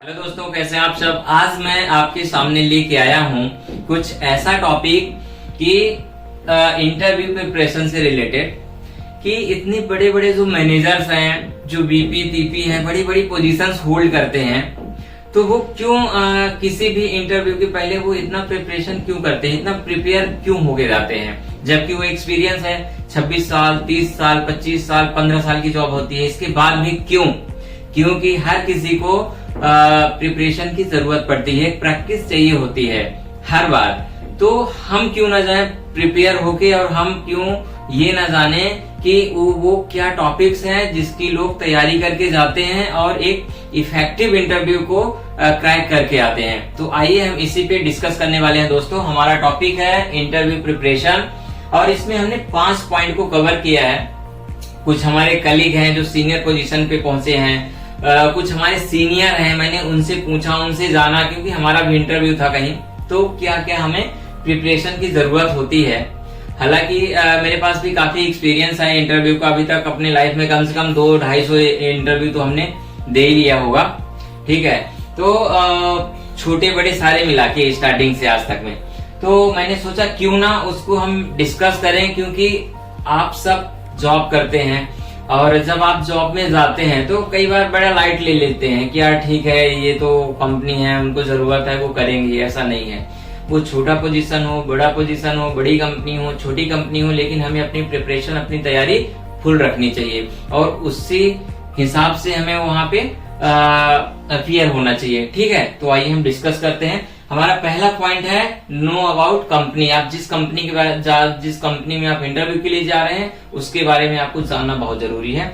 Hello दोस्तों, कैसे हैं आप सब। आज मैं आपके सामने लेके आया हूँ कुछ ऐसा टॉपिक कि इंटरव्यू प्रिपरेशन से रिलेटेड कि इतने बड़े बड़े जो मैनेजर्स हैं, जो बीपी टीपी हैं, बड़ी बड़ी पोजीशंस होल्ड करते हैं, तो वो क्यों किसी भी इंटरव्यू के पहले वो इतना प्रिपरेशन क्यों करते हैं, इतना प्रिपेयर क्यों होके जाते हैं, जबकि वो एक्सपीरियंस है 26 साल, 30 साल, 25 साल, 15 साल की जॉब होती है। इसके बाद भी क्यों? क्योंकि हर किसी को प्रिपरेशन की जरूरत पड़ती है, प्रैक्टिस चाहिए होती है हर बार। तो हम क्यों ना जाए प्रिपेयर होके, और हम क्यों ये ना जाने कि वो क्या टॉपिक्स हैं जिसकी लोग तैयारी करके जाते हैं और एक इफेक्टिव इंटरव्यू को क्रैक करके आते हैं। तो आइए हम इसी पे डिस्कस करने वाले हैं दोस्तों। हमारा टॉपिक है इंटरव्यू प्रिपरेशन और इसमें हमने 5 पॉइंट को कवर किया है। कुछ हमारे कलीग हैं जो सीनियर पोजीशन पे पहुंचे हैं, कुछ हमारे सीनियर हैं, मैंने उनसे पूछा, उनसे जाना, क्योंकि हमारा भी इंटरव्यू था कहीं, तो क्या क्या हमें प्रिपरेशन की जरूरत होती है। हालांकि मेरे पास भी काफी एक्सपीरियंस है इंटरव्यू का। अभी तक अपने लाइफ में कम से कम 200-250 इंटरव्यू तो हमने दे ही लिया होगा, ठीक है। तो छोटे बड़े सारे मिला के स्टार्टिंग से आज तक में, तो मैंने सोचा क्यों ना उसको हम डिस्कस करें, क्योंकि आप सब जॉब करते हैं और जब आप जॉब में जाते हैं तो कई बार बड़ा लाइट ले लेते हैं कि यार ठीक है, ये तो कंपनी है, उनको जरूरत है, वो करेंगे। ऐसा नहीं है। वो छोटा पोजीशन हो, बड़ा पोजीशन हो, बड़ी कंपनी हो, छोटी कंपनी हो, लेकिन हमें अपनी प्रिपरेशन, अपनी तैयारी फुल रखनी चाहिए और उसी हिसाब से हमें वहां पे अपीयर होना चाहिए, ठीक है। तो आइए हम डिस्कस करते हैं। हमारा पहला पॉइंट है नो अबाउट कंपनी। आप जिस कंपनी में आप इंटरव्यू के लिए जा रहे हैं उसके बारे में आपको जानना बहुत जरूरी है।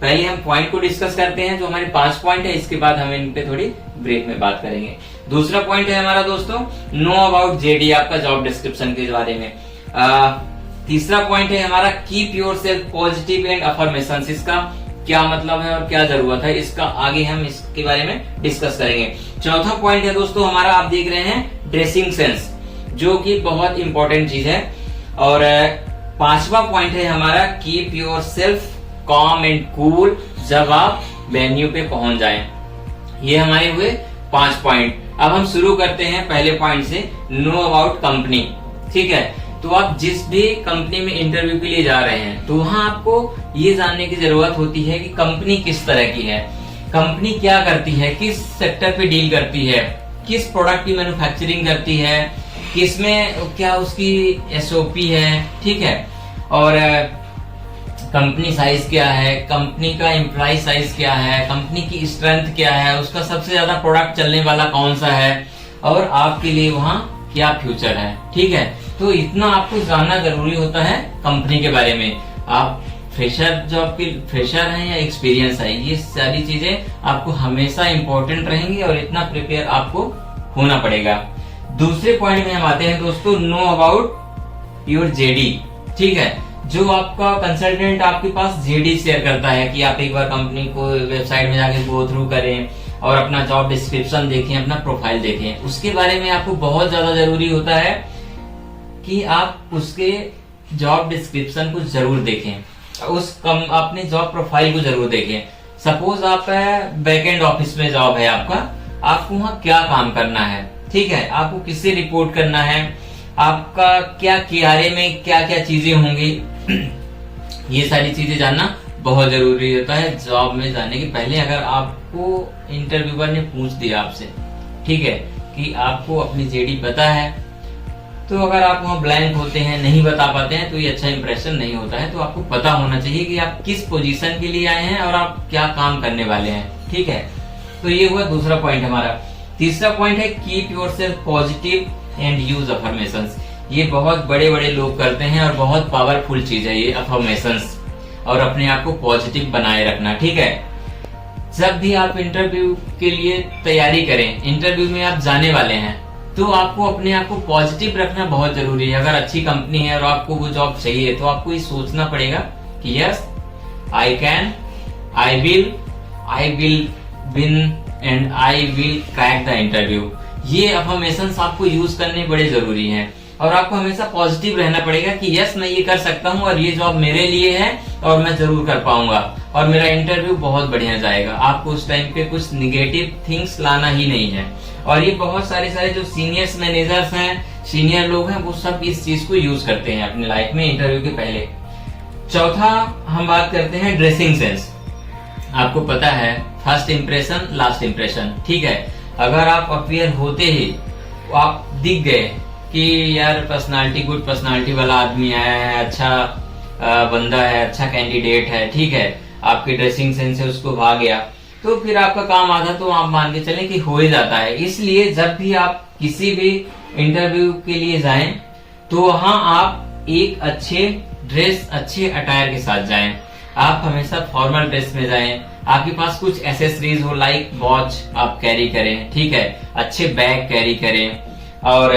पहले हम पॉइंट को डिस्कस करते हैं, जो हमारे 5 पॉइंट है। इसके बाद हम इन पे थोड़ी ब्रेक में बात करेंगे। दूसरा पॉइंट है हमारा दोस्तों नो अबाउट जेडी, आपका जॉब डिस्क्रिप्शन के बारे में। तीसरा पॉइंट है हमारा keep your self positive and affirmation. इसका क्या मतलब है और क्या जरूरत है, इसका आगे हम इसके बारे में डिस्कस करेंगे। चौथा पॉइंट है दोस्तों हमारा, आप देख रहे हैं, ड्रेसिंग सेंस, जो कि बहुत इंपॉर्टेंट चीज है। और 5वां पॉइंट है हमारा keep your self com and cool जब आप वेन्यू पे पहुंच जाएं। ये हमारे हुए 5 पॉइंट। अब हम शुरू करते हैं पहले पॉइंट से, नो अबाउट कंपनी, ठीक है। तो आप जिस भी कंपनी में इंटरव्यू के लिए जा रहे हैं तो वहां आपको ये जानने की जरूरत होती है कि कंपनी किस तरह की है, कंपनी क्या करती है, किस सेक्टर पे डील करती है, किस प्रोडक्ट की मैन्युफैक्चरिंग करती है, किसमें क्या उसकी एसओपी है, ठीक है। और कंपनी साइज क्या है, कंपनी का एम्प्लॉय साइज क्या है, कंपनी की स्ट्रेंथ क्या है, उसका सबसे ज्यादा प्रोडक्ट चलने वाला कौन सा है, और आपके लिए वहां क्या फ्यूचर है, ठीक है। तो इतना आपको जानना जरूरी होता है कंपनी के बारे में। आप फ्रेशर हैं या एक्सपीरियंस है, ये सारी चीजें आपको हमेशा इंपॉर्टेंट रहेंगी और इतना प्रिपेयर आपको होना पड़ेगा। दूसरे पॉइंट में हम आते हैं दोस्तों, नो अबाउट योर जेडी, ठीक है। जो आपका कंसल्टेंट आपके पास जेडी शेयर करता है कि आप एक बार कंपनी को वेबसाइट में जाके गो थ्रू करें और अपना जॉब डिस्क्रिप्शन देखें, अपना प्रोफाइल देखें, उसके बारे में आपको बहुत ज्यादा जरूरी होता है कि आप उसके जॉब डिस्क्रिप्शन को जरूर देखें, अपने जॉब प्रोफाइल को जरूर देखें। सपोज आप बैकएंड ऑफिस में जॉब है आपका, आपको वहां क्या काम करना है, ठीक है, आपको किससे रिपोर्ट करना है, आपका क्या कियारे में क्या क्या चीजें होंगी, ये सारी चीजें जानना बहुत जरूरी होता है जॉब में जाने के पहले। अगर आपको इंटरव्यूअर ने पूछ दिया आपसे, ठीक है, कि आपको अपनी जेडी पता है, तो अगर आप वहां ब्लैंक होते हैं, नहीं बता पाते हैं, तो ये अच्छा इंप्रेशन नहीं होता है। तो आपको पता होना चाहिए कि आप किस पोजीशन के लिए आए हैं और आप क्या काम करने वाले हैं, ठीक है। तो ये हुआ दूसरा पॉइंट हमारा। तीसरा पॉइंट है keep your self positive and use affirmations. ये बहुत बड़े बड़े लोग करते हैं और बहुत पावरफुल चीज है ये अफर्मेशंस, और अपने आप को पॉजिटिव बनाए रखना, ठीक है। जब भी आप इंटरव्यू के लिए तैयारी करें, इंटरव्यू में आप जाने वाले हैं, तो आपको अपने आप को पॉजिटिव रखना बहुत जरूरी है। अगर अच्छी कंपनी है और आपको वो जॉब चाहिए, तो आपको ये सोचना पड़ेगा कि yes I can, I will win and I will crack the interview. ये अफर्मेशंस आपको यूज करने बड़े जरूरी हैं। और आपको हमेशा पॉजिटिव रहना पड़ेगा कि यस मैं ये कर सकता हूँ और ये जॉब मेरे लिए है और मैं जरूर कर पाऊंगा और मेरा इंटरव्यू बहुत बढ़िया जाएगा। आपको उस टाइम पे कुछ निगेटिव थिंग्स लाना ही नहीं है। और ये बहुत सारे जो सीनियर्स मैनेजर्स हैं, सीनियर लोग हैं, वो सब इस चीज को यूज करते हैं अपने लाइफ में इंटरव्यू के पहले। चौथा हम बात करते हैं ड्रेसिंग सेंस। आपको पता है फर्स्ट इंप्रेशन लास्ट इंप्रेशन, ठीक है। अगर आप अपीयर होते ही आप दिख गए कि यार पर्सनालिटी गुड पर्सनालिटी वाला आदमी आया है, अच्छा बंदा है, अच्छा कैंडिडेट है, ठीक है, आपकी ड्रेसिंग सेंस से उसको भा गया, तो फिर आपका काम आधा तो आप मान के चलें कि हो ही जाता है। इसलिए जब भी आप किसी भी इंटरव्यू के लिए जाएं तो वहां आप एक अच्छे ड्रेस, अच्छे अटायर के साथ जाएं। आप हमेशा फॉर्मल ड्रेस में जाएं। आपके पास कुछ एसेसरीज हो, लाइक वॉच आप कैरी करें, ठीक है, अच्छे बैग कैरी करें और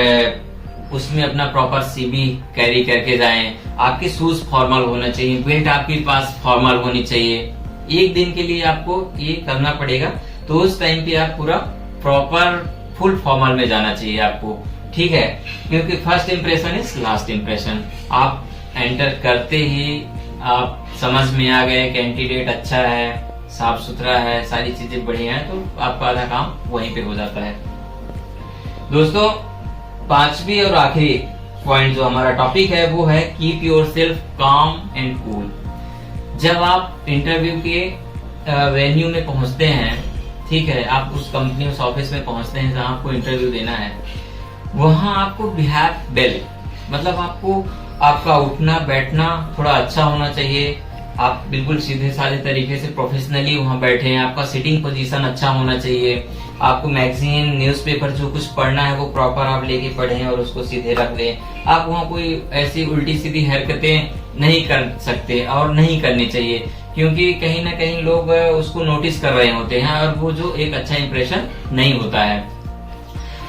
उसमें अपना प्रॉपर सीवी कैरी करके जाएं। आपके शूज फॉर्मल होना चाहिए, बेल्ट आपके पास फॉर्मल होनी चाहिए। एक दिन के लिए आपको ये करना पड़ेगा, तो उस टाइम पे आप पूरा प्रॉपर फुल फॉर्मल में जाना चाहिए आपको, ठीक है, क्योंकि first impression is last impression. आप एंटर करते ही आप समझ में आ गए कैंडिडेट अच्छा है, साफ सुथरा है, सारी चीजें बढ़िया है, तो आपका आधा काम वहीं पे हो जाता है। दोस्तों, पांचवी और आखिरी पॉइंट जो हमारा टॉपिक है वो है कीप योर सेल्फ काम एंड कूल। जब आप इंटरव्यू के वेन्यू में पहुंचते हैं, ठीक है, आप उस कंपनी उस ऑफिस में पहुंचते हैं जहां आपको इंटरव्यू देना है, वहां आपको बिहेव वेल, मतलब आपको आपका उठना बैठना थोड़ा अच्छा होना चाहिए। आप बिल्कुल सीधे साधे तरीके से प्रोफेशनली वहां बैठे हैं। आपका सिटिंग पोजीशन अच्छा होना चाहिए। आपको मैगजीन न्यूज़पेपर जो कुछ पढ़ना है वो प्रॉपर आप लेके पढ़ें और उसको सीधे रख दें। आप वहाँ कोई ऐसी उल्टी सीधी हरकतें नहीं कर सकते और नहीं करनी चाहिए, क्योंकि कहीं ना कहीं लोग उसको नोटिस कर रहे होते हैं और वो जो एक अच्छा इंप्रेशन नहीं होता है।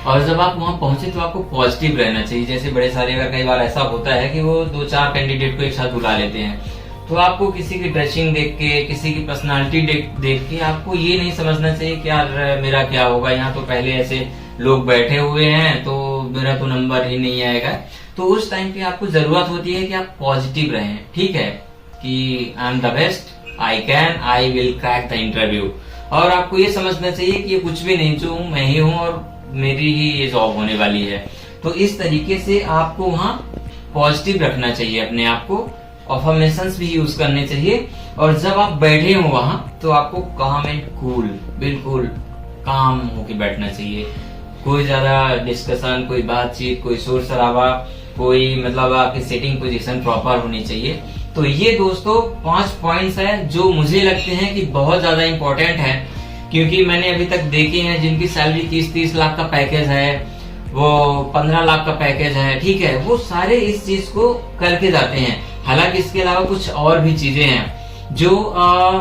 और जब आप वहां पहुंचे तो आपको पॉजिटिव रहना चाहिए। जैसे बड़े सारे अगर कई बार ऐसा होता है कि वो 2-4 कैंडिडेट को एक साथ बुला लेते हैं, तो आपको किसी की ड्रेसिंग देख के, किसी की पर्सनालिटी देख के आपको ये नहीं समझना चाहिए कि यार मेरा क्या होगा, यहाँ तो पहले ऐसे लोग बैठे हुए हैं तो मेरा तो नंबर ही नहीं आएगा। तो उस टाइम पे आपको जरूरत होती है कि आप पॉजिटिव रहें, ठीक है, कि I am the best, I can, I will crack the interview. और आपको ये समझना चाहिए कि ये कुछ भी नहीं, जो मैं ही हूँ और मेरी ही ये जॉब होने वाली है। तो इस तरीके से आपको वहाँ पॉजिटिव रखना चाहिए अपने आप को, अफर्मेशंस भी यूज करने चाहिए। और जब आप बैठे हो वहां तो आपको काम एंड कूल, बिल्कुल काम होके बैठना चाहिए। कोई ज्यादा डिस्कशन, कोई बातचीत, कोई शोर शराबा, कोई मतलब आपकी सिटिंग पोजीशन प्रॉपर होनी चाहिए। तो ये दोस्तों 5 पॉइंट्स हैं जो मुझे लगते हैं कि बहुत ज्यादा इंपॉर्टेंट है, क्योंकि मैंने अभी तक देखे हैं जिनकी सैलरी 30-30 लाख का पैकेज है, वो 15 लाख का पैकेज है, ठीक है, वो सारे इस चीज को करके जाते हैं। हालांकि इसके अलावा कुछ और भी चीजें हैं जो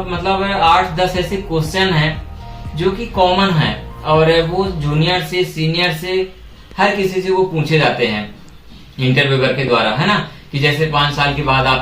मतलब 8-10 ऐसे क्वेश्चन हैं जो कि कॉमन है और वो जूनियर से सीनियर से हर किसी से वो पूछे जाते हैं इंटरव्यूअर के द्वारा, है ना, कि जैसे 5 साल के बाद आप